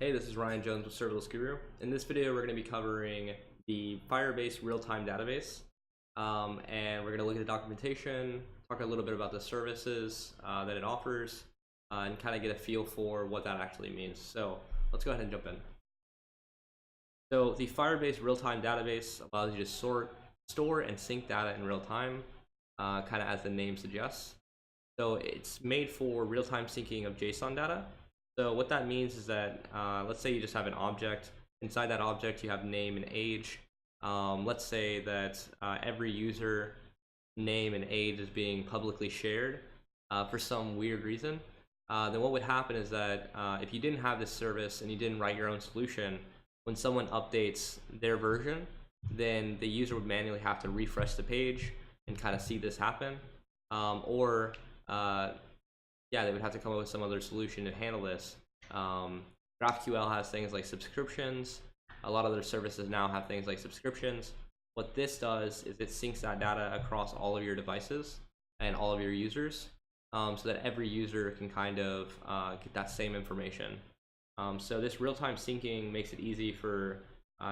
Hey, this is Ryan Jones with serverlessguru. In this video, we're going to be covering the Firebase Realtime Database, and we're going to look at the documentation, talk a little bit about the services that it offers, and kind of get a feel for what that actually means. So let's go ahead and jump in. So the Firebase Realtime Database allows you to store and sync data in real time, kind of as the name suggests. So it's made for real-time syncing of JSON data. So what that means is that, let's say you just have an object. Inside that object, you have name and age. Let's say that every user name and age is being publicly shared for some weird reason. Then what would happen is that if you didn't have this service and you didn't write your own solution, when someone updates their version, then the user would manually have to refresh the page and kind of see this happen. Yeah, they would have to come up with some other solution to handle this. GraphQL has things like subscriptions. A lot of other services now have things like subscriptions. What this does is it syncs that data across all of your devices and all of your users, so that every user can kind of get that same information. So this real-time syncing makes it easy for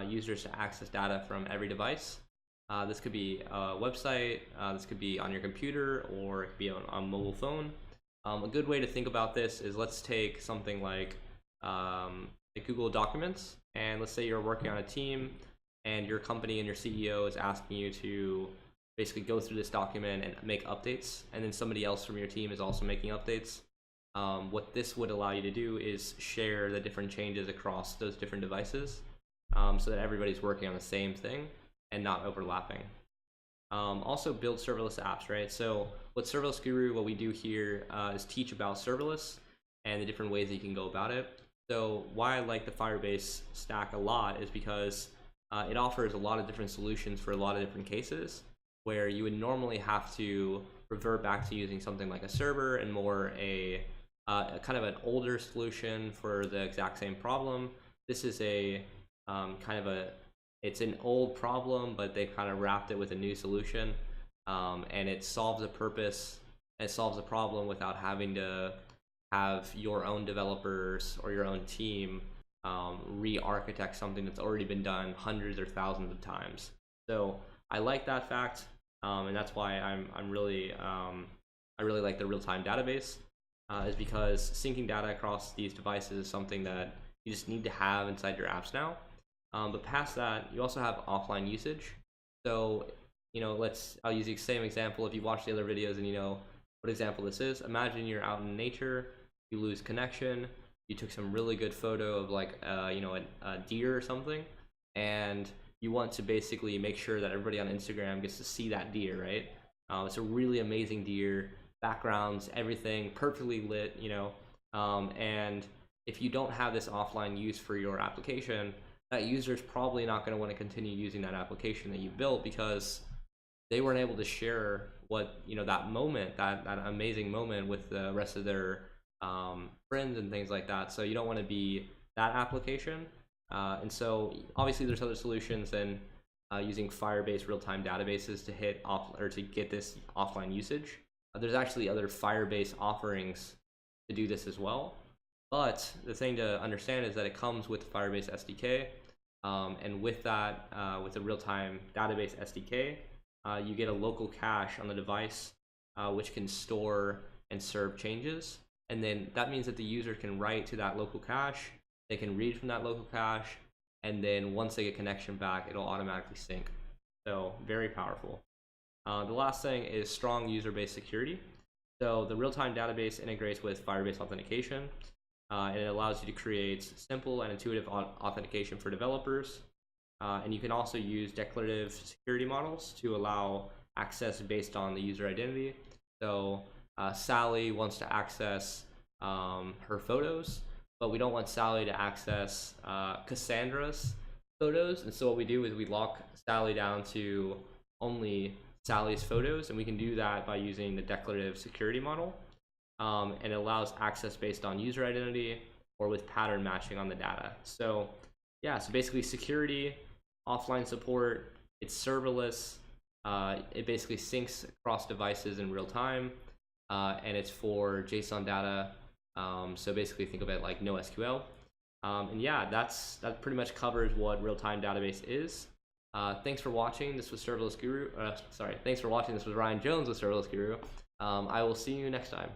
users to access data from every device. This could be a website, this could be on your computer, or it could be on a mobile phone. A good way to think about this is, let's take something like Google Documents, and let's say you're working on a team and your company and your CEO is asking you to basically go through this document and make updates, and then somebody else from your team is also making updates. What this would allow you to do is share the different changes across those different devices, so that everybody's working on the same thing and not overlapping. Also build serverless apps, right? So what serverlessguru, what we do here is teach about serverless and the different ways that you can go about it. So why I like the Firebase stack a lot is because it offers a lot of different solutions for a lot of different cases, where you would normally have to revert back to using something like a server and more a kind of an older solution for the exact same problem. This is a it's an old problem, but they've kind of wrapped it with a new solution, and it solves a purpose. It solves a problem without having to have your own developers or your own team re-architect something that's already been done hundreds or thousands of times. So I like that fact, and that's why I really like the real-time database, is because syncing data across these devices is something that you just need to have inside your apps now. But past that, you also have offline usage. So, I'll use the same example. If you watch the other videos and you know what example this is, imagine you're out in nature, you lose connection, you took some really good photo of like, a deer or something, and you want to basically make sure that everybody on Instagram gets to see that deer, right? It's a really amazing deer, backgrounds, everything perfectly lit, and if you don't have this offline use for your application, that user is probably not going to want to continue using that application that you built, because they weren't able to share what, that moment, that amazing moment with the rest of their friends and things like that. So you don't want to be that application. And so obviously there's other solutions than using Firebase real-time databases to hit off or to get this offline usage. There's actually other Firebase offerings to do this as well. But the thing to understand is that it comes with Firebase Sdk, and with that, with the real-time database SDK, you get a local cache on the device, which can store and serve changes. And then that means that the user can write to that local cache, they can read from that local cache, and then once they get connection back, it'll automatically sync. So very powerful. The last thing is strong user-based security. So the real-time database integrates with Firebase authentication. And it allows you to create simple and intuitive authentication for developers. And you can also use declarative security models to allow access based on the user identity. So Sally wants to access her photos, but we don't want Sally to access Cassandra's photos. And so what we do is we lock Sally down to only Sally's photos, and we can do that by using the declarative security model. And it allows access based on user identity or with pattern matching on the data. So yeah, so basically security, offline support, it's serverless, it basically syncs across devices in real time, and it's for JSON data. So basically think of it like NoSQL. And yeah, that pretty much covers what real-time database is. Thanks for watching. This was Serverless Guru. Thanks for watching. This was Ryan Jones with Serverless Guru. I will see you next time.